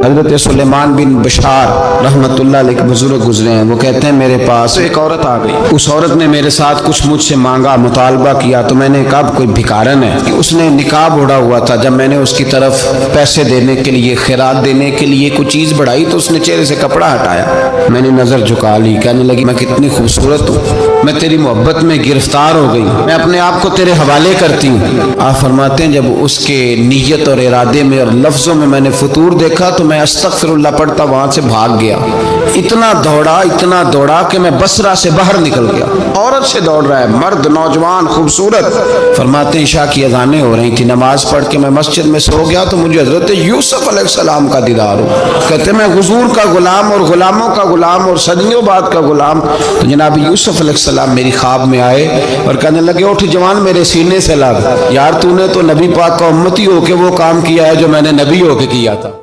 हज़रत सुलेमान बिन बशार रहमतुल्लाह अलैह के बुजुर्ग गुजरे हैं। वो कहते हैं मेरे पास एक औरत आ गई। उस औरत ने मेरे साथ कुछ मुझसे मांगा, मुतालबा किया, तो मैंने कहा कोई भिखारन है। कि उसने निकाब ओढ़ा हुआ था। जब मैंने उसकी तरफ पैसे देने के लिए, खैरात देने के लिए कोई चीज़ बढ़ाई तो उसने चेहरे से कपड़ा हटाया। मैंने नज़र झुका ली, कहने लगी मैं कितनी खूबसूरत हूँ, मैं तेरी मोहब्बत में गिरफ्तार हो गई, मैं अपने आप को तेरे हवाले करती हूँ। आप फरमाते हैं जब उसके नीयत और इरादे में और लफ्ज़ों में मैंने फतूर देखा तो मैं अस्तगफिरुल्लाह पढ़ता वहां से भाग गया। इतना दौड़ा कि मैं बसरा से बाहर निकल गया। औरत से दौड़ रहा है, मर्द, नौजवान, खूबसूरत। फरमाते इशा की अज़ानें हो रही थी, नमाज पढ़ के मैं मस्जिद में सो गया तो मुझे हज़रत यूसुफ अलैहिस्सलाम का दीदार हो। कहते मैं हुजूर का गुलाम और गुलामों का गुलाम और सदियों बाद का गुलाम। तो जनाब यूसुफ अलैहिस्सलाम मेरी ख्वाब में आए और कहने लगे उठ जवान, मेरे सीने से लग, यार तूने तो नबी पाक का उम्मती होके वो काम किया है जो मैंने नबी होके किया था।